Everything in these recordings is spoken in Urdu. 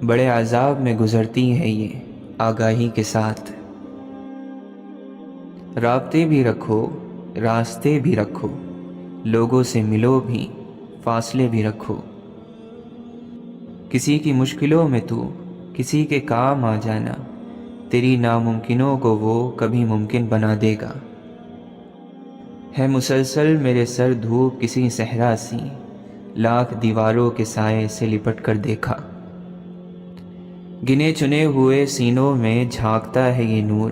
بڑے عذاب میں گزرتی ہیں یہ آگاہی کے ساتھ۔ رابطے بھی رکھو، راستے بھی رکھو، لوگوں سے ملو بھی، فاصلے بھی رکھو۔ کسی کی مشکلوں میں تو کسی کے کام آ جانا، تیری ناممکنوں کو وہ کبھی ممکن بنا دے گا۔ ہے مسلسل میرے سر دھوپ کسی صحرا سی، لاکھ دیواروں کے سائے سے لپٹ کر دیکھا۔ گنے چنے ہوئے سینوں میں جھانکتا ہے یہ نور،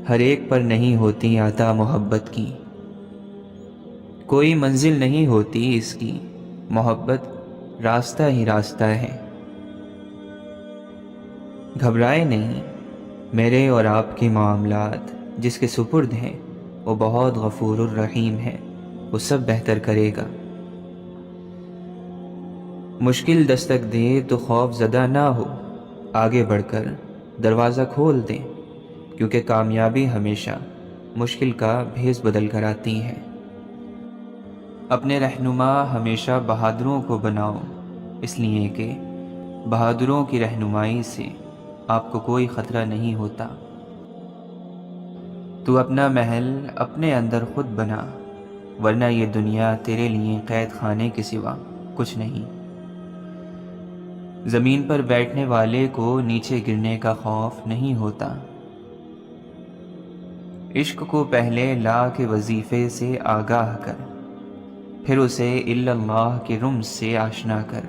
ہر ایک پر نہیں ہوتی عطا محبت کی۔ کوئی منزل نہیں ہوتی اس کی، محبت راستہ ہی راستہ ہے۔ گھبرائے نہیں، میرے اور آپ کے معاملات جس کے سپرد ہیں وہ بہت غفور الرحیم ہے، وہ سب بہتر کرے گا۔ مشکل دستک دے تو خوف زدہ نہ ہو، آگے بڑھ کر دروازہ کھول دیں، کیونکہ کامیابی ہمیشہ مشکل کا بھیس بدل کر آتی ہے۔ اپنے رہنما ہمیشہ بہادروں کو بناؤ، اس لیے کہ بہادروں کی رہنمائی سے آپ کو کوئی خطرہ نہیں ہوتا۔ تو اپنا محل اپنے اندر خود بنا، ورنہ یہ دنیا تیرے لیے قید خانے کے سوا کچھ نہیں۔ زمین پر بیٹھنے والے کو نیچے گرنے کا خوف نہیں ہوتا۔ عشق کو پہلے لا کے وظیفے سے آگاہ کر، پھر اسے الا اللہ کے رمز سے آشنا کر۔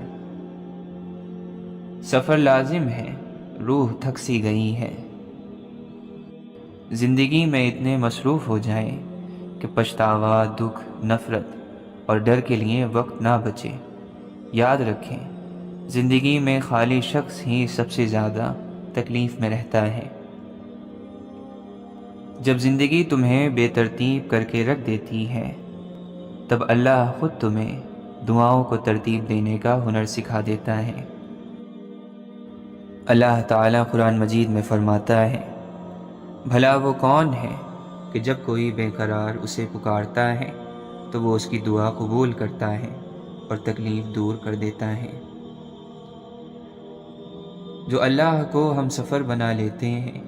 سفر لازم ہے، روح تھک سی گئی ہے۔ زندگی میں اتنے مصروف ہو جائیں کہ پچھتاوا، دکھ، نفرت اور ڈر کے لیے وقت نہ بچے۔ یاد رکھیں، زندگی میں خالی شخص ہی سب سے زیادہ تکلیف میں رہتا ہے۔ جب زندگی تمہیں بے ترتیب کر کے رکھ دیتی ہے، تب اللہ خود تمہیں دعاؤں کو ترتیب دینے کا ہنر سکھا دیتا ہے۔ اللہ تعالیٰ قرآن مجید میں فرماتا ہے، بھلا وہ کون ہے کہ جب کوئی بے قرار اسے پکارتا ہے تو وہ اس کی دعا قبول کرتا ہے اور تکلیف دور کر دیتا ہے۔ جو اللہ کو ہم سفر بنا لیتے ہیں،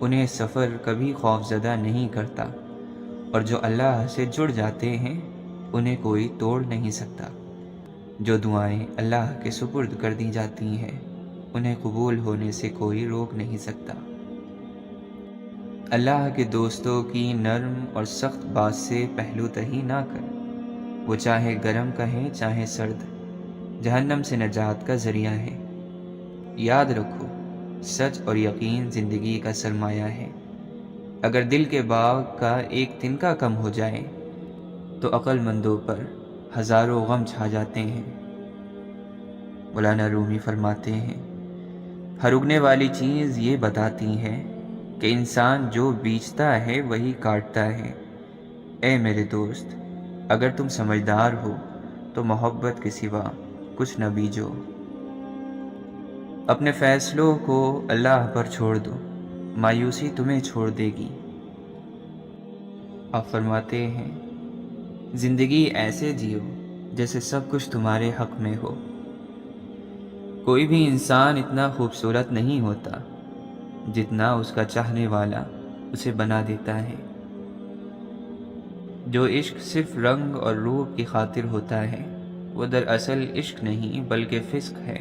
انہیں سفر کبھی خوف زدہ نہیں کرتا، اور جو اللہ سے جڑ جاتے ہیں انہیں کوئی توڑ نہیں سکتا۔ جو دعائیں اللہ کے سپرد کر دی جاتی ہیں انہیں قبول ہونے سے کوئی روک نہیں سکتا۔ اللہ کے دوستوں کی نرم اور سخت بات سے پہلو تہی نہ کر، وہ چاہے گرم کہیں چاہے سرد، جہنم سے نجات کا ذریعہ ہے۔ یاد رکھو، سچ اور یقین زندگی کا سرمایہ ہے۔ اگر دل کے باغ کا ایک تنکا کم ہو جائے تو عقل مندوں پر ہزاروں غم چھا جاتے ہیں۔ مولانا رومی فرماتے ہیں، ہر اگنے والی چیز یہ بتاتی ہے کہ انسان جو بیچتا ہے وہی کاٹتا ہے۔ اے میرے دوست، اگر تم سمجھدار ہو تو محبت کے سوا کچھ نہ بیجو۔ اپنے فیصلوں کو اللہ پر چھوڑ دو، مایوسی تمہیں چھوڑ دے گی۔ آپ فرماتے ہیں، زندگی ایسے جیو جیسے سب کچھ تمہارے حق میں ہو۔ کوئی بھی انسان اتنا خوبصورت نہیں ہوتا جتنا اس کا چاہنے والا اسے بنا دیتا ہے۔ جو عشق صرف رنگ اور روپ کی خاطر ہوتا ہے وہ دراصل عشق نہیں بلکہ فسق ہے،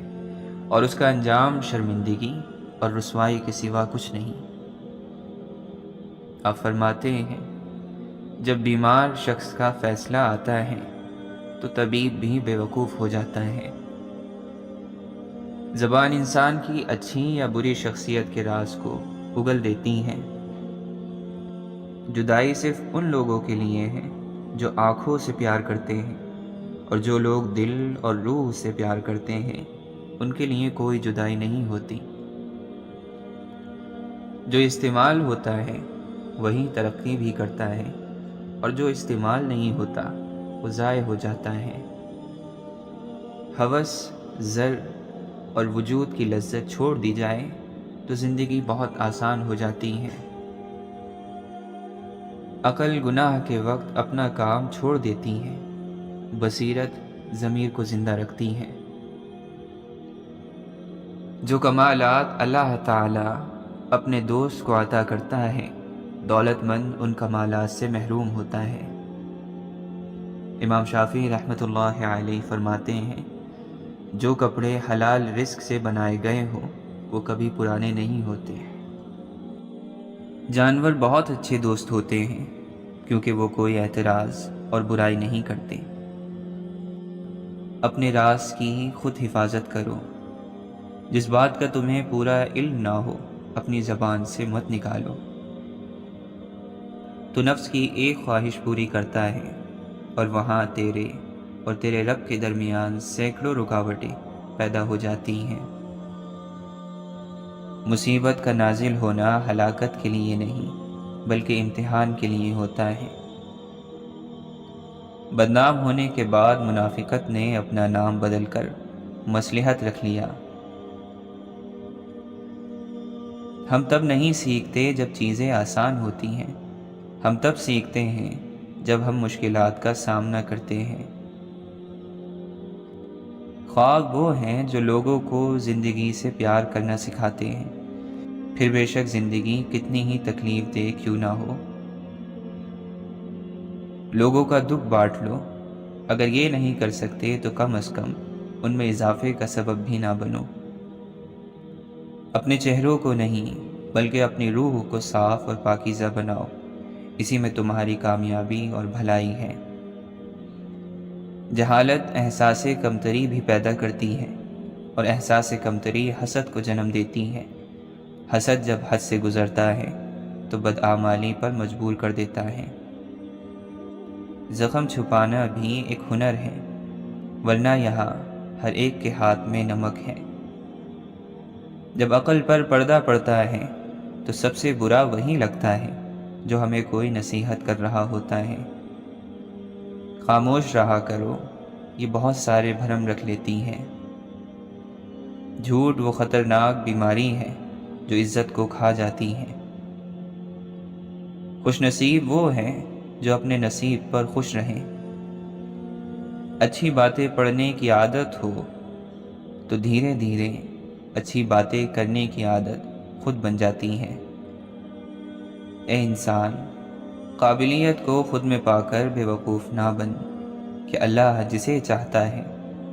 اور اس کا انجام شرمندگی اور رسوائی کے سوا کچھ نہیں۔ آپ فرماتے ہیں، جب بیمار شخص کا فیصلہ آتا ہے تو طبیب بھی بے وقوف ہو جاتا ہے۔ زبان انسان کی اچھی یا بری شخصیت کے راز کو اگل دیتی ہیں۔ جدائی صرف ان لوگوں کے لیے ہے جو آنکھوں سے پیار کرتے ہیں، اور جو لوگ دل اور روح سے پیار کرتے ہیں ان کے لیے کوئی جدائی نہیں ہوتی۔ جو استعمال ہوتا ہے وہی ترقی بھی کرتا ہے، اور جو استعمال نہیں ہوتا وہ ضائع ہو جاتا ہے۔ ہوس، زر اور وجود کی لذت چھوڑ دی جائے تو زندگی بہت آسان ہو جاتی ہے۔ عقل گناہ کے وقت اپنا کام چھوڑ دیتی ہے، بصیرت ضمیر کو زندہ رکھتی ہے۔ جو کمالات اللہ تعالی اپنے دوست کو عطا کرتا ہے، دولت مند ان کمالات سے محروم ہوتا ہے۔ امام شافعی رحمۃ اللہ علیہ فرماتے ہیں، جو کپڑے حلال رزق سے بنائے گئے ہوں وہ کبھی پرانے نہیں ہوتے۔ جانور بہت اچھے دوست ہوتے ہیں کیونکہ وہ کوئی اعتراض اور برائی نہیں کرتے۔ اپنے راز کی خود حفاظت کرو، جس بات کا تمہیں پورا علم نہ ہو اپنی زبان سے مت نکالو۔ تو نفس کی ایک خواہش پوری کرتا ہے اور وہاں تیرے اور تیرے رب کے درمیان سینکڑوں رکاوٹیں پیدا ہو جاتی ہیں۔ مصیبت کا نازل ہونا ہلاکت کے لیے نہیں بلکہ امتحان کے لیے ہوتا ہے۔ بدنام ہونے کے بعد منافقت نے اپنا نام بدل کر مصلحت رکھ لیا۔ ہم تب نہیں سیکھتے جب چیزیں آسان ہوتی ہیں، ہم تب سیکھتے ہیں جب ہم مشکلات کا سامنا کرتے ہیں۔ خواب وہ ہیں جو لوگوں کو زندگی سے پیار کرنا سکھاتے ہیں، پھر بے شک زندگی کتنی ہی تکلیف دہ کیوں نہ ہو۔ لوگوں کا دکھ بانٹ لو، اگر یہ نہیں کر سکتے تو کم از کم ان میں اضافے کا سبب بھی نہ بنو۔ اپنے چہروں کو نہیں بلکہ اپنی روح کو صاف اور پاکیزہ بناؤ، اسی میں تمہاری کامیابی اور بھلائی ہے۔ جہالت احساس کمتری بھی پیدا کرتی ہے اور احساس کمتری حسد کو جنم دیتی ہے۔ حسد جب حد سے گزرتا ہے تو بدعمالی پر مجبور کر دیتا ہے۔ زخم چھپانا بھی ایک ہنر ہے، ورنہ یہاں ہر ایک کے ہاتھ میں نمک ہے۔ جب عقل پر پردہ پڑتا ہے تو سب سے برا وہی لگتا ہے جو ہمیں کوئی نصیحت کر رہا ہوتا ہے۔ خاموش رہا کرو، یہ بہت سارے بھرم رکھ لیتی ہے۔ جھوٹ وہ خطرناک بیماری ہے جو عزت کو کھا جاتی ہے۔ خوش نصیب وہ ہیں جو اپنے نصیب پر خوش رہیں۔ اچھی باتیں پڑھنے کی عادت ہو تو دھیرے دھیرے اچھی باتیں کرنے کی عادت خود بن جاتی ہے۔ اے انسان، قابلیت کو خود میں پا کر بے وقوف نہ بن کہ اللہ جسے چاہتا ہے،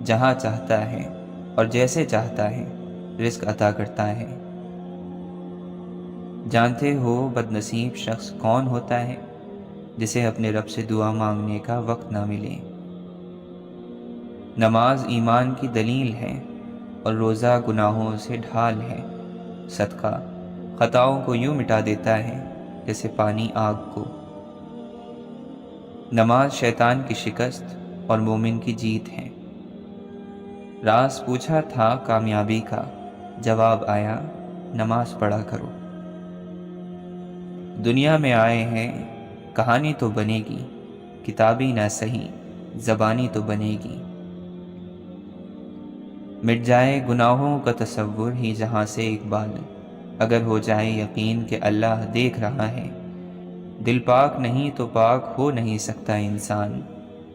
جہاں چاہتا ہے اور جیسے چاہتا ہے رزق عطا کرتا ہے۔ جانتے ہو بد نصیب شخص کون ہوتا ہے؟ جسے اپنے رب سے دعا مانگنے کا وقت نہ ملے۔ نماز ایمان کی دلیل ہے اور روزہ گناہوں سے ڈھال ہے۔ صدقہ خطاؤں کو یوں مٹا دیتا ہے جیسے پانی آگ کو۔ نماز شیطان کی شکست اور مومن کی جیت ہے۔ راز پوچھا تھا کامیابی کا، جواب آیا نماز پڑھا کرو۔ دنیا میں آئے ہیں کہانی تو بنے گی، کتابی نہ سہی زبانی تو بنے گی۔ مٹ جائے گناہوں کا تصور ہی جہاں سے اقبال، اگر ہو جائے یقین کہ اللہ دیکھ رہا ہے۔ دل پاک نہیں تو پاک ہو نہیں سکتا انسان،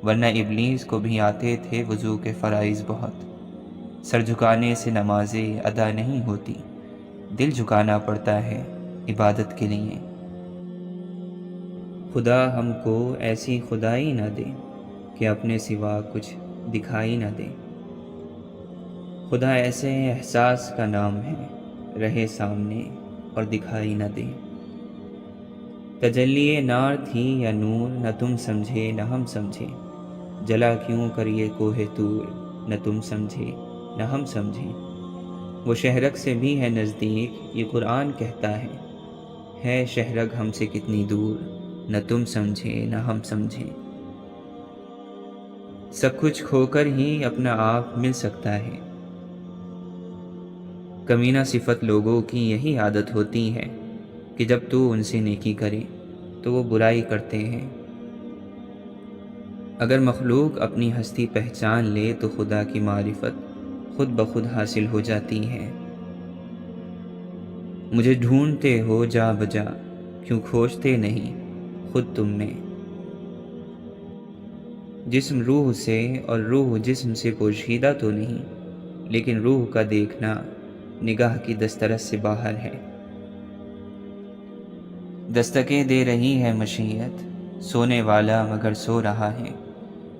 ورنہ ابلیس کو بھی آتے تھے وضو کے فرائض بہت۔ سر جھکانے سے نمازیں ادا نہیں ہوتی، دل جھکانا پڑتا ہے عبادت کے لیے۔ خدا ہم کو ایسی خدائی نہ دے کہ اپنے سوا کچھ دکھائی نہ دے۔ خدا ایسے احساس کا نام ہے، رہے سامنے اور دکھائی نہ دے۔ تجلی نار تھی یا نور، نہ تم سمجھے نہ ہم سمجھے۔ جلا کیوں کر یہ کوہ طور، نہ تم سمجھے نہ ہم سمجھے۔ وہ شہرگ سے بھی ہے نزدیک، یہ قرآن کہتا ہے شہرگ ہم سے کتنی دور، نہ تم سمجھے نہ ہم سمجھے۔ سب کچھ کھو کر ہی اپنا آپ مل سکتا ہے۔ کمینہ صفت لوگوں کی یہی عادت ہوتی ہے کہ جب تو ان سے نیکی کرے تو وہ برائی کرتے ہیں۔ اگر مخلوق اپنی ہستی پہچان لے تو خدا کی معرفت خود بخود حاصل ہو جاتی ہے۔ مجھے ڈھونڈتے ہو جا بجا، کیوں کھوجتے نہیں خود تم میں۔ جسم روح سے اور روح جسم سے پوشیدہ تو نہیں، لیکن روح کا دیکھنا نگاہ کی دسترس سے باہر ہے۔ دستکیں دے رہی ہے مشیت، سونے والا مگر سو رہا ہے۔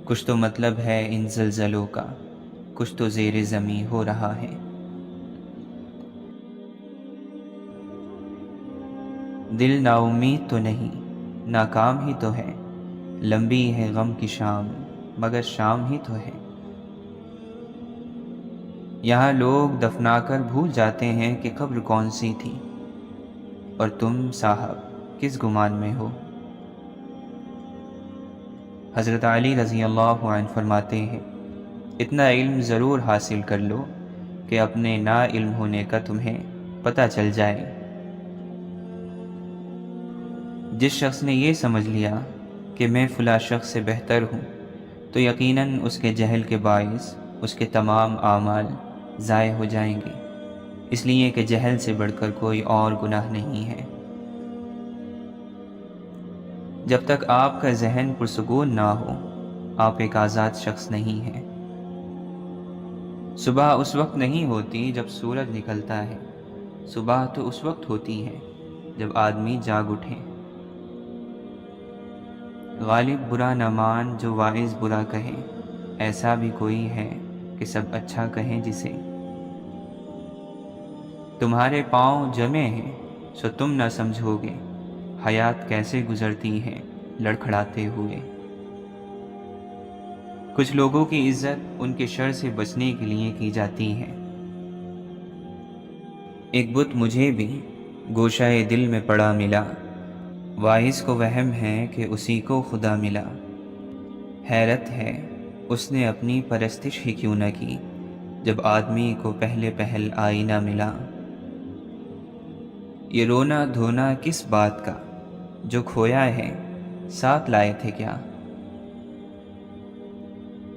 کچھ تو مطلب ہے ان زلزلوں کا، کچھ تو زیر زمیں ہو رہا ہے۔ دل نا امید تو نہیں، ناکام ہی تو ہے۔ لمبی ہے غم کی شام، مگر شام ہی تو ہے۔ یہاں لوگ دفنا کر بھول جاتے ہیں کہ قبر کون سی تھی، اور تم صاحب کس گمان میں ہو؟ حضرت علی رضی اللہ عنہ فرماتے ہیں، اتنا علم ضرور حاصل کر لو کہ اپنے نا علم ہونے کا تمہیں پتہ چل جائے۔ جس شخص نے یہ سمجھ لیا کہ میں فلاں شخص سے بہتر ہوں، تو یقیناً اس کے جہل کے باعث اس کے تمام اعمال ضائع ہو جائیں گے، اس لیے کہ جہل سے بڑھ کر کوئی اور گناہ نہیں ہے۔ جب تک آپ کا ذہن پرسکون نہ ہو، آپ ایک آزاد شخص نہیں ہیں۔ صبح اس وقت نہیں ہوتی جب سورج نکلتا ہے، صبح تو اس وقت ہوتی ہے جب آدمی جاگ اٹھے۔ غالب برا نہ مان جو واعظ برا کہے، ایسا بھی کوئی ہے کہ سب اچھا کہیں جسے۔ تمہارے پاؤں جمے ہیں سو تم نہ سمجھو گے، حیات کیسے گزرتی ہے لڑکھڑاتے ہوئے۔ کچھ لوگوں کی عزت ان کے شر سے بچنے کے لیے کی جاتی ہے۔ ایک بت مجھے بھی گوشۂ دل میں پڑا ملا، واعظ کو وہم ہے کہ اسی کو خدا ملا۔ حیرت ہے اس نے اپنی پرستش ہی کیوں نہ کی، جب آدمی کو پہلے پہل آئینہ ملا۔ یہ رونا دھونا کس بات کا، جو کھویا ہے ساتھ لائے تھے کیا؟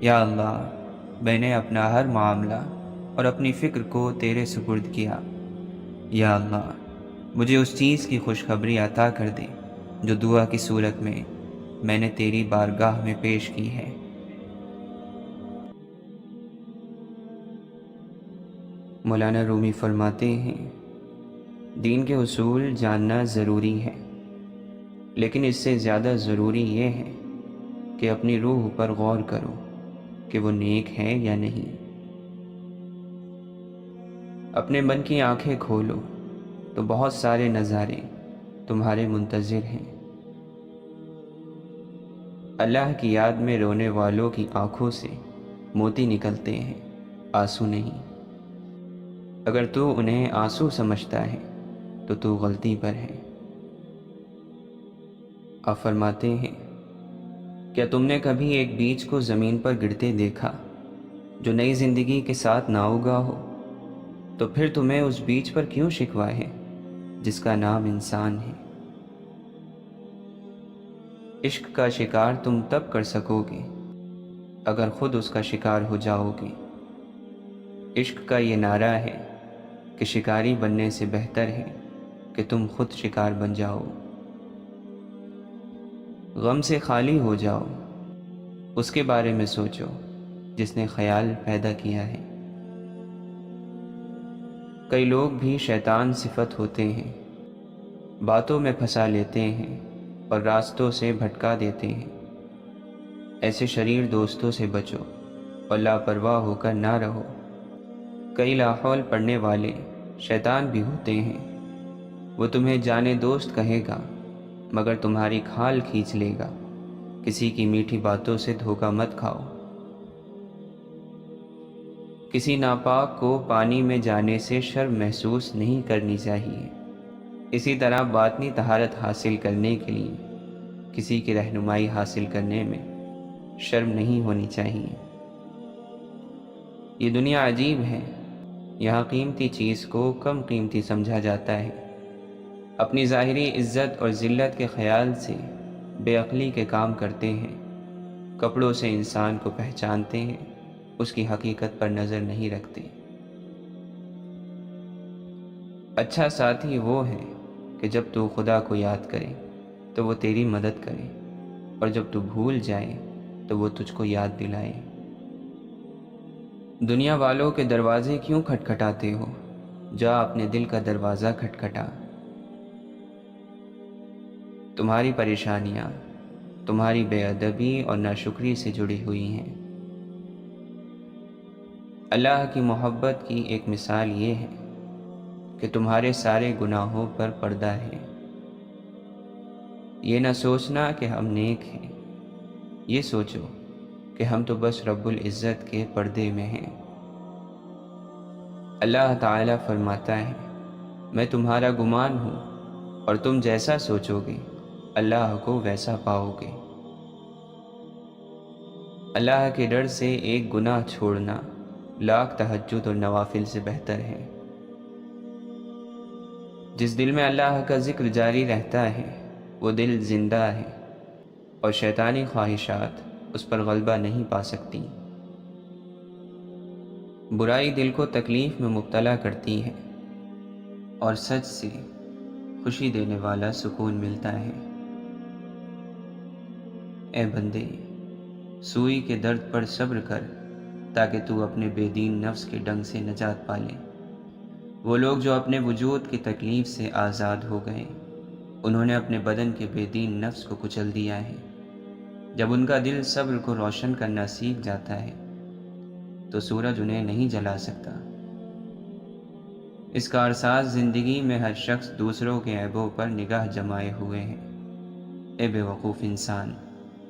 یا اللہ، میں نے اپنا ہر معاملہ اور اپنی فکر کو تیرے سپرد کیا۔ یا اللہ، مجھے اس چیز کی خوشخبری عطا کر دے جو دعا کی صورت میں نے تیری بارگاہ میں پیش کی ہے۔ مولانا رومی فرماتے ہیں، دین کے اصول جاننا ضروری ہے، لیکن اس سے زیادہ ضروری یہ ہے کہ اپنی روح پر غور کرو کہ وہ نیک ہے یا نہیں۔ اپنے من کی آنکھیں کھولو تو بہت سارے نظارے تمہارے منتظر ہیں۔ اللہ کی یاد میں رونے والوں کی آنکھوں سے موتی نکلتے ہیں، آنسو نہیں۔ اگر تو انہیں آنسو سمجھتا ہے تو تو غلطی پر ہے۔ آپ فرماتے ہیں، کیا تم نے کبھی ایک بیج کو زمین پر گرتے دیکھا جو نئی زندگی کے ساتھ نہ اگا ہو؟ تو پھر تمہیں اس بیج پر کیوں شکوہ ہے جس کا نام انسان ہے؟ عشق کا شکار تم تب کر سکو گے اگر خود اس کا شکار ہو جاؤ گے۔ عشق کا یہ نعرہ ہے کہ شکاری بننے سے بہتر ہے کہ تم خود شکار بن جاؤ۔ غم سے خالی ہو جاؤ، اس کے بارے میں سوچو جس نے خیال پیدا کیا ہے۔ کئی لوگ بھی شیطان صفت ہوتے ہیں، باتوں میں پھنسا لیتے ہیں اور راستوں سے بھٹکا دیتے ہیں۔ ایسے شریر دوستوں سے بچو اور لاپرواہ ہو کر نہ رہو۔ کئی لاحول پڑھنے والے شیطان بھی ہوتے ہیں، وہ تمہیں جانے دوست کہے گا مگر تمہاری کھال کھینچ لے گا۔ کسی کی میٹھی باتوں سے دھوکہ مت کھاؤ۔ کسی ناپاک کو پانی میں جانے سے شرم محسوس نہیں کرنی چاہیے۔ اسی طرح باطنی طہارت حاصل کرنے کے لیے کسی کی رہنمائی حاصل کرنے میں شرم نہیں ہونی چاہیے۔ یہ دنیا عجیب ہے، یہاں قیمتی چیز کو کم قیمتی سمجھا جاتا ہے۔ اپنی ظاہری عزت اور ذلت کے خیال سے بے عقلی کے کام کرتے ہیں۔ کپڑوں سے انسان کو پہچانتے ہیں، اس کی حقیقت پر نظر نہیں رکھتے۔ اچھا ساتھی وہ ہے کہ جب تو خدا کو یاد کرے تو وہ تیری مدد کرے، اور جب تو بھول جائے تو وہ تجھ کو یاد دلائے۔ دنیا والوں کے دروازے کیوں کھٹکھٹاتے ہو؟ جا اپنے دل کا دروازہ کھٹکھٹا۔ تمہاری پریشانیاں تمہاری بے ادبی اور ناشکری سے جڑی ہوئی ہیں۔ اللہ کی محبت کی ایک مثال یہ ہے کہ تمہارے سارے گناہوں پر پردہ ہے۔ یہ نہ سوچنا کہ ہم نیک ہیں، یہ سوچو کہ ہم تو بس رب العزت کے پردے میں ہیں۔ اللہ تعالیٰ فرماتا ہے، میں تمہارا گمان ہوں اور تم جیسا سوچو گے اللہ کو ویسا پاؤ گے۔ اللہ کے ڈر سے ایک گناہ چھوڑنا لاکھ تہجد اور نوافل سے بہتر ہے۔ جس دل میں اللہ کا ذکر جاری رہتا ہے وہ دل زندہ ہے اور شیطانی خواہشات اس پر غلبہ نہیں پا سکتی۔ برائی دل کو تکلیف میں مبتلا کرتی ہے اور سچ سے خوشی دینے والا سکون ملتا ہے۔ اے بندے، سوئی کے درد پر صبر کر تاکہ تو اپنے بے دین نفس کے ڈنگ سے نجات پا لے۔ وہ لوگ جو اپنے وجود کی تکلیف سے آزاد ہو گئے، انہوں نے اپنے بدن کے بے دین نفس کو کچل دیا ہے۔ جب ان کا دل صبر کو روشن کرنا سیکھ جاتا ہے تو سورج انہیں نہیں جلا سکتا۔ اس کارساز زندگی میں ہر شخص دوسروں کے عیبوں پر نگاہ جمائے ہوئے ہیں۔ اے بے وقوف انسان،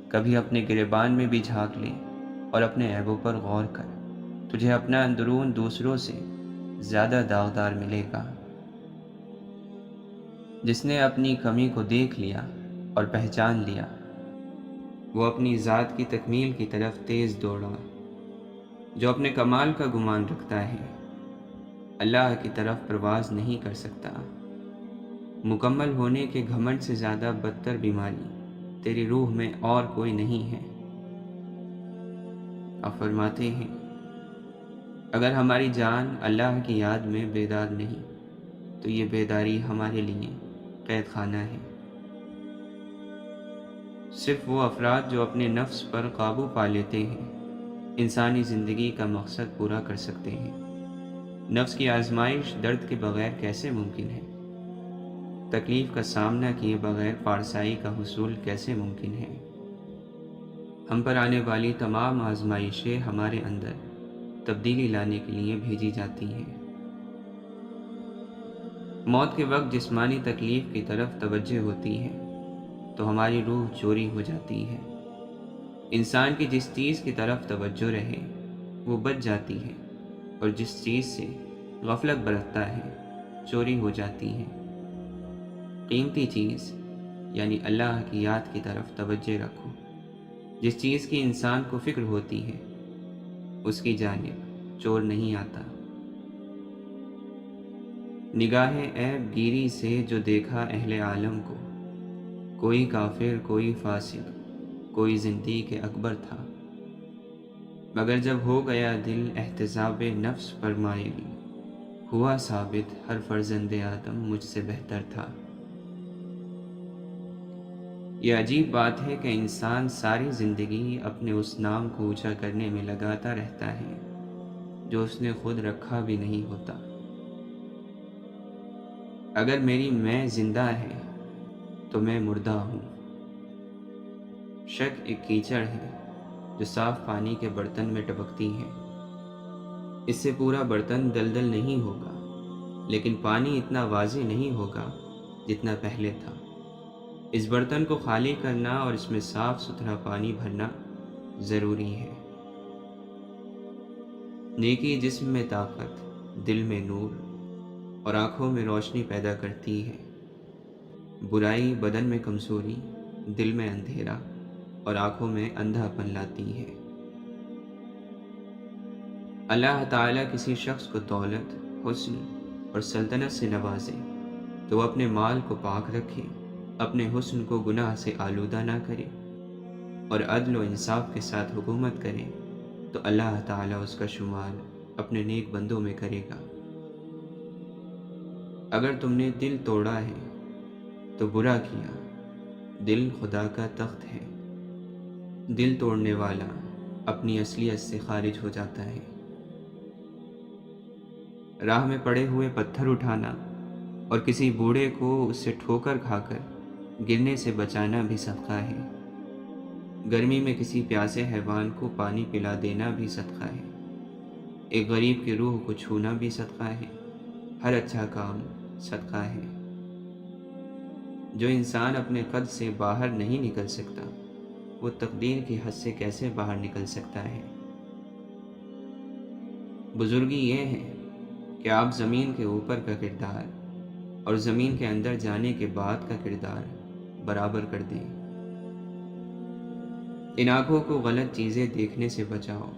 کبھی اپنے گریبان میں بھی جھانک لے اور اپنے عیبوں پر غور کر، تجھے اپنا اندرون دوسروں سے زیادہ داغدار ملے گا۔ جس نے اپنی کمی کو دیکھ لیا اور پہچان لیا، وہ اپنی ذات کی تکمیل کی طرف تیز دوڑا۔ جو اپنے کمال کا گمان رکھتا ہے اللہ کی طرف پرواز نہیں کر سکتا۔ مکمل ہونے کے گھمنڈ سے زیادہ بدتر بیماری تیری روح میں اور کوئی نہیں ہے۔ آپ فرماتے ہیں، اگر ہماری جان اللہ کی یاد میں بیدار نہیں تو یہ بیداری ہمارے لیے قید خانہ ہے۔ صرف وہ افراد جو اپنے نفس پر قابو پا لیتے ہیں انسانی زندگی کا مقصد پورا کر سکتے ہیں۔ نفس کی آزمائش درد کے بغیر کیسے ممکن ہے؟ تکلیف کا سامنا کیے بغیر پارسائی کا حصول کیسے ممکن ہے؟ ہم پر آنے والی تمام آزمائشیں ہمارے اندر تبدیلی لانے کے لیے بھیجی جاتی ہیں۔ موت کے وقت جسمانی تکلیف کی طرف توجہ ہوتی ہے تو ہماری روح چوری ہو جاتی ہے۔ انسان کی جس چیز کی طرف توجہ رہے وہ بچ جاتی ہے، اور جس چیز سے غفلت برتتا ہے چوری ہو جاتی ہے۔ قیمتی چیز یعنی اللہ کی یاد کی طرف توجہ رکھو۔ جس چیز کی انسان کو فکر ہوتی ہے اس کی جانب چور نہیں آتا۔ نگاہ عیب گیری سے جو دیکھا اہل عالم کو، کوئی کافر، کوئی فاسق، کوئی زندیق اکبر تھا، مگر جب ہو گیا دل احتساب نفس پر مائل، ہوا ثابت ہر فرزند آدم مجھ سے بہتر تھا۔ یہ عجیب بات ہے کہ انسان ساری زندگی اپنے اس نام کو اونچا کرنے میں لگاتا رہتا ہے جو اس نے خود رکھا بھی نہیں ہوتا۔ اگر میری میں زندہ ہے تو میں مردہ ہوں۔ شک ایک کیچڑ ہے جو صاف پانی کے برتن میں ٹپکتی ہے۔ اس سے پورا برتن دلدل نہیں ہوگا، لیکن پانی اتنا واضح نہیں ہوگا جتنا پہلے تھا۔ اس برتن کو خالی کرنا اور اس میں صاف ستھرا پانی بھرنا ضروری ہے۔ نیکی جسم میں طاقت، دل میں نور اور آنکھوں میں روشنی پیدا کرتی ہے۔ برائی بدن میں کمزوری، دل میں اندھیرا اور آنکھوں میں اندھا پن لاتی ہے۔ اللہ تعالیٰ کسی شخص کو دولت، حسن اور سلطنت سے نوازے تو وہ اپنے مال کو پاک رکھے، اپنے حسن کو گناہ سے آلودہ نہ کرے اور عدل و انصاف کے ساتھ حکومت کرے تو اللہ تعالیٰ اس کا شمار اپنے نیک بندوں میں کرے گا۔ اگر تم نے دل توڑا ہے تو برا کیا، دل خدا کا تخت ہے۔ دل توڑنے والا اپنی اصلیت سے خارج ہو جاتا ہے۔ راہ میں پڑے ہوئے پتھر اٹھانا اور کسی بوڑھے کو اس سے ٹھوکر کھا کر گرنے سے بچانا بھی صدقہ ہے۔ گرمی میں کسی پیاسے حیوان کو پانی پلا دینا بھی صدقہ ہے۔ ایک غریب کی روح کو چھونا بھی صدقہ ہے۔ ہر اچھا کام صدقہ ہے۔ جو انسان اپنے قد سے باہر نہیں نکل سکتا، وہ تقدیر کی حد سے کیسے باہر نکل سکتا ہے؟ بزرگی یہ ہے کہ آپ زمین کے اوپر کا کردار اور زمین کے اندر جانے کے بعد کا کردار برابر کر دیں۔ ان آنکھوں کو غلط چیزیں دیکھنے سے بچاؤ،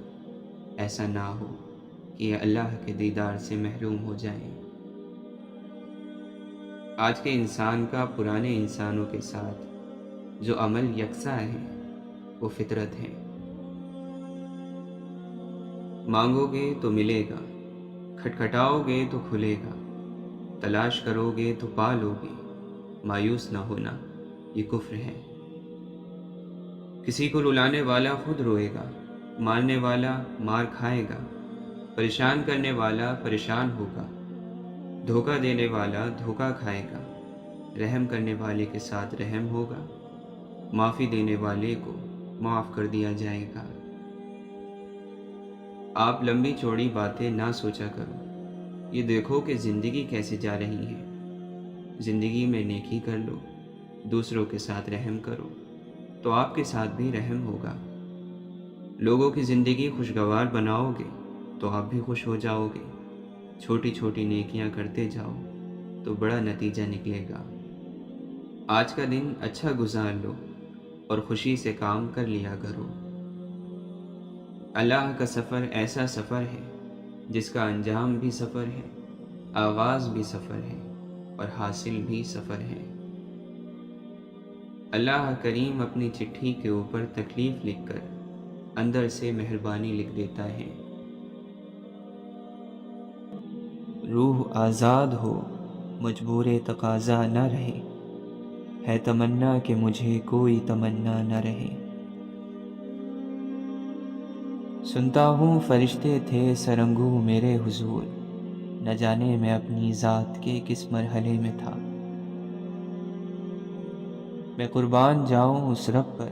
ایسا نہ ہو کہ یہ اللہ کے دیدار سے محروم ہو جائیں۔ آج کے انسان کا پرانے انسانوں کے ساتھ جو عمل یکساں ہے وہ فطرت ہے۔ مانگو گے تو ملے گا، کھٹکھٹاؤ گے تو کھلے گا، تلاش کرو گے تو پا لو گے، مایوس نہ ہونا یہ کفر ہے۔ کسی کو رلانے والا خود روئے گا، مارنے والا مار کھائے گا، پریشان کرنے والا پریشان ہوگا، دھوکہ دینے والا دھوکہ کھائے گا، رحم کرنے والے کے ساتھ رحم ہوگا، معافی دینے والے کو معاف کر دیا جائے گا۔ آپ لمبی چوڑی باتیں نہ سوچا کرو، یہ دیکھو کہ زندگی کیسے جا رہی ہے۔ زندگی میں نیکی کر لو، دوسروں کے ساتھ رحم کرو تو آپ کے ساتھ بھی رحم ہوگا۔ لوگوں کی زندگی خوشگوار بناؤ گے تو آپ بھی خوش ہو جاؤ گے۔ چھوٹی چھوٹی نیکیاں کرتے جاؤ تو بڑا نتیجہ نکلے گا۔ آج کا دن اچھا گزار لو اور خوشی سے کام کر لیا کرو۔ اللہ کا سفر ایسا سفر ہے جس کا انجام بھی سفر ہے، آغاز بھی سفر ہے اور حاصل بھی سفر ہے۔ اللہ کریم اپنی چٹھی کے اوپر تکلیف لکھ کر اندر سے مہربانی لکھ دیتا ہے۔ روح آزاد ہو، مجبور تقاضا نہ رہے، ہے تمنا کہ مجھے کوئی تمنا نہ رہے۔ سنتا ہوں فرشتے تھے سرنگوں میرے حضور، نہ جانے میں اپنی ذات کے کس مرحلے میں تھا۔ میں قربان جاؤں اس رب پر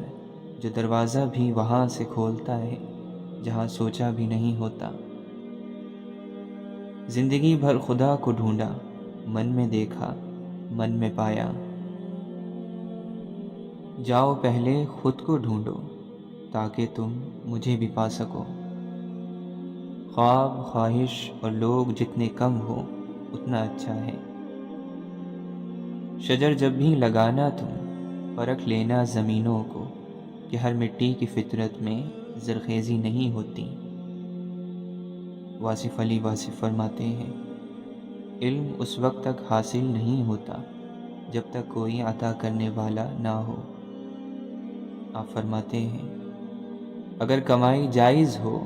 جو دروازہ بھی وہاں سے کھولتا ہے جہاں سوچا بھی نہیں ہوتا۔ زندگی بھر خدا کو ڈھونڈا، من میں دیکھا، من میں پایا۔ جاؤ پہلے خود کو ڈھونڈو تاکہ تم مجھے بھی پا سکو۔ خواب، خواہش اور لوگ جتنے کم ہو اتنا اچھا ہے۔ شجر جب بھی لگانا تم پرکھ لینا زمینوں کو کہ ہر مٹی کی فطرت میں زرخیزی نہیں ہوتی۔ واصف علی واصف فرماتے ہیں، علم اس وقت تک حاصل نہیں ہوتا جب تک کوئی عطا کرنے والا نہ ہو۔ آپ فرماتے ہیں، اگر کمائی جائز ہو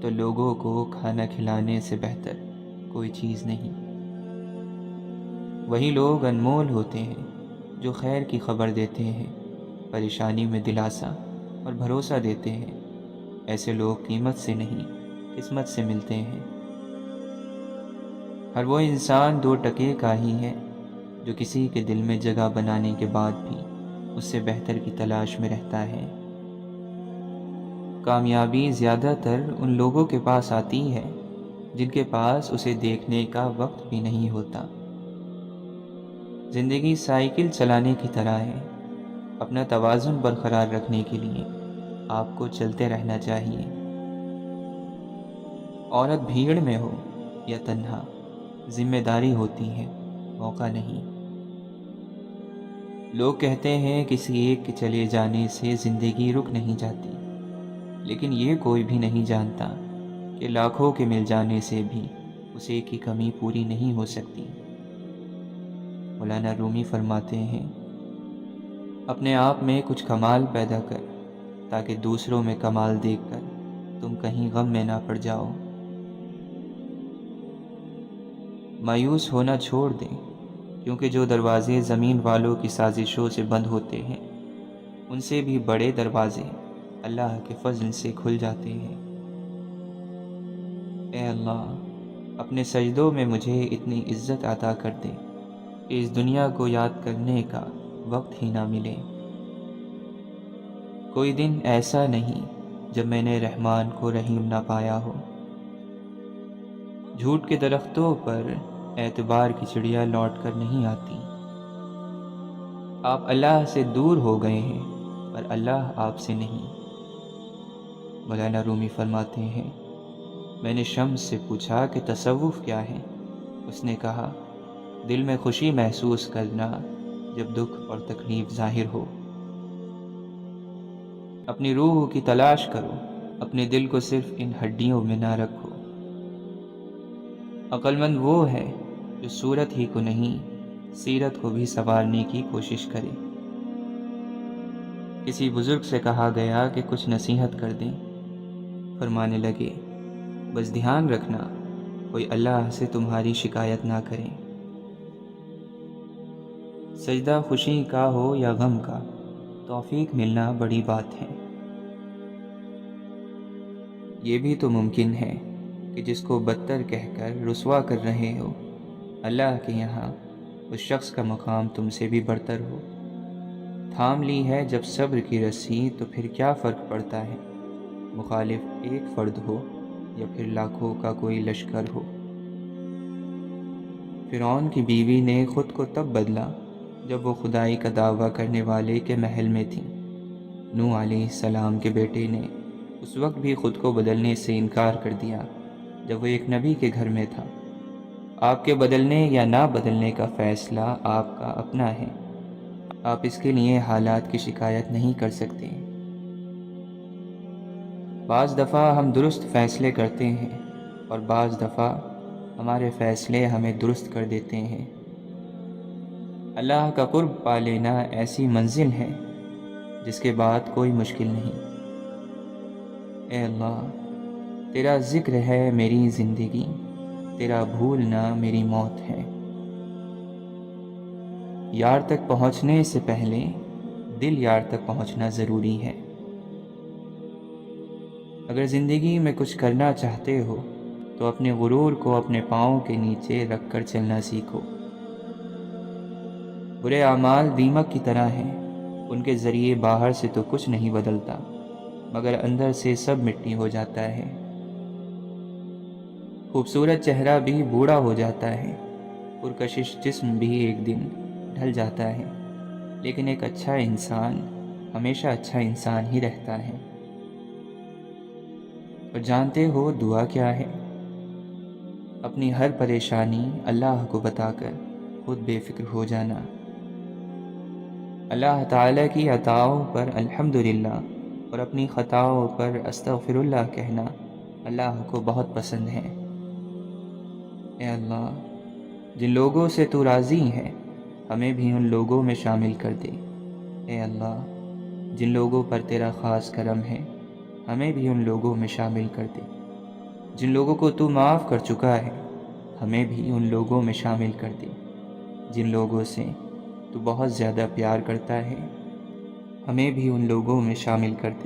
تو لوگوں کو کھانا کھلانے سے بہتر کوئی چیز نہیں۔ وہی لوگ انمول ہوتے ہیں جو خیر کی خبر دیتے ہیں، پریشانی میں دلاسا اور بھروسہ دیتے ہیں۔ ایسے لوگ قیمت سے نہیں قسمت سے ملتے ہیں۔ ہر وہ انسان 2 ٹکے کا ہی ہے جو کسی کے دل میں جگہ بنانے کے بعد بھی اس سے بہتر کی تلاش میں رہتا ہے۔ کامیابی زیادہ تر ان لوگوں کے پاس آتی ہے جن کے پاس اسے دیکھنے کا وقت بھی نہیں ہوتا۔ زندگی سائیکل چلانے کی طرح ہے، اپنا توازن برقرار رکھنے کے لیے آپ کو چلتے رہنا چاہیے۔ عورت بھیڑ میں ہو یا تنہا، ذمہ داری ہوتی ہے، موقع نہیں۔ لوگ کہتے ہیں کسی ایک کے چلے جانے سے زندگی رک نہیں جاتی، لیکن یہ کوئی بھی نہیں جانتا کہ لاکھوں کے مل جانے سے بھی اس ایک کی کمی پوری نہیں ہو سکتی۔ مولانا رومی فرماتے ہیں، اپنے آپ میں کچھ کمال پیدا کر تاکہ دوسروں میں کمال دیکھ کر تم کہیں غم میں نہ پڑ جاؤ۔ مایوس ہونا چھوڑ دیں، کیونکہ جو دروازے زمین والوں کی سازشوں سے بند ہوتے ہیں ان سے بھی بڑے دروازے اللہ کے فضل سے کھل جاتے ہیں۔ اے اللہ، اپنے سجدوں میں مجھے اتنی عزت عطا کر دے کہ اس دنیا کو یاد کرنے کا وقت ہی نہ ملے۔ کوئی دن ایسا نہیں جب میں نے رحمان کو رحیم نہ پایا ہو۔ جھوٹ کے درختوں پر اعتبار کی چڑیا لوٹ کر نہیں آتی۔ آپ اللہ سے دور ہو گئے ہیں پر اللہ آپ سے نہیں۔ مولانا رومی فرماتے ہیں، میں نے شمس سے پوچھا کہ تصوف کیا ہے؟ اس نے کہا، دل میں خوشی محسوس کرنا جب دکھ اور تکلیف ظاہر ہو۔ اپنی روح کی تلاش کرو، اپنے دل کو صرف ان ہڈیوں میں نہ رکھو۔ عقل مند وہ ہے جو صورت ہی کو نہیں، سیرت کو بھی سنوارنے کی کوشش کرے۔ کسی بزرگ سے کہا گیا کہ کچھ نصیحت کر دیں۔ فرمانے لگے، بس دھیان رکھنا کوئی اللہ سے تمہاری شکایت نہ کرے۔ سجدہ خوشی کا ہو یا غم کا، توفیق ملنا بڑی بات ہے۔ یہ بھی تو ممکن ہے کہ جس کو بدتر کہہ کر رسوا کر رہے ہو، اللہ کے یہاں اس شخص کا مقام تم سے بھی برتر ہو۔ تھام لی ہے جب صبر کی رسی تو پھر کیا فرق پڑتا ہے، مخالف ایک فرد ہو یا پھر لاکھوں کا کوئی لشکر ہو۔ فرعون کی بیوی نے خود کو تب بدلا جب وہ خدائی کا دعویٰ کرنے والے کے محل میں تھیں۔ نوح علیہ السلام کے بیٹے نے اس وقت بھی خود کو بدلنے سے انکار کر دیا جب وہ ایک نبی کے گھر میں تھا۔ آپ کے بدلنے یا نہ بدلنے کا فیصلہ آپ کا اپنا ہے، آپ اس کے لیے حالات کی شکایت نہیں کر سکتے۔ بعض دفعہ ہم درست فیصلے کرتے ہیں اور بعض دفعہ ہمارے فیصلے ہمیں درست کر دیتے ہیں۔ اللہ کا قرب پا لینا ایسی منزل ہے جس کے بعد کوئی مشکل نہیں۔ اے اللہ، تیرا ذکر ہے میری زندگی، تیرا بھولنا میری موت ہے۔ یار تک پہنچنے سے پہلے دل یار تک پہنچنا ضروری ہے۔ اگر زندگی میں کچھ کرنا چاہتے ہو تو اپنے غرور کو اپنے پاؤں کے نیچے رکھ کر چلنا سیکھو۔ برے اعمال دیمک کی طرح ہیں، ان کے ذریعے باہر سے تو کچھ نہیں بدلتا مگر اندر سے سب مٹی ہو جاتا ہے۔ خوبصورت چہرہ بھی بوڑھا ہو جاتا ہے، پرکشش جسم بھی ایک دن ڈھل جاتا ہے، لیکن ایک اچھا انسان ہمیشہ اچھا انسان ہی رہتا ہے۔ اور جانتے ہو دعا کیا ہے؟ اپنی ہر پریشانی اللہ کو بتا کر خود بے فکر ہو جانا۔ اللہ تعالیٰ کی عطاؤں پر الحمدللہ اور اپنی خطاؤں پر استغفر اللہ کہنا اللہ کو بہت پسند ہے۔ اے اللہ، جن لوگوں سے تو راضی ہے ہمیں بھی ان لوگوں میں شامل کر دے۔ اے اللہ، جن لوگوں پر تیرا خاص کرم ہے ہمیں بھی ان لوگوں میں شامل کر دے۔ جن لوگوں کو تو معاف کر چکا ہے ہمیں بھی ان لوگوں میں شامل کر دے۔ جن لوگوں سے تو بہت زیادہ پیار کرتا ہے ہمیں بھی ان لوگوں میں شامل کر دے۔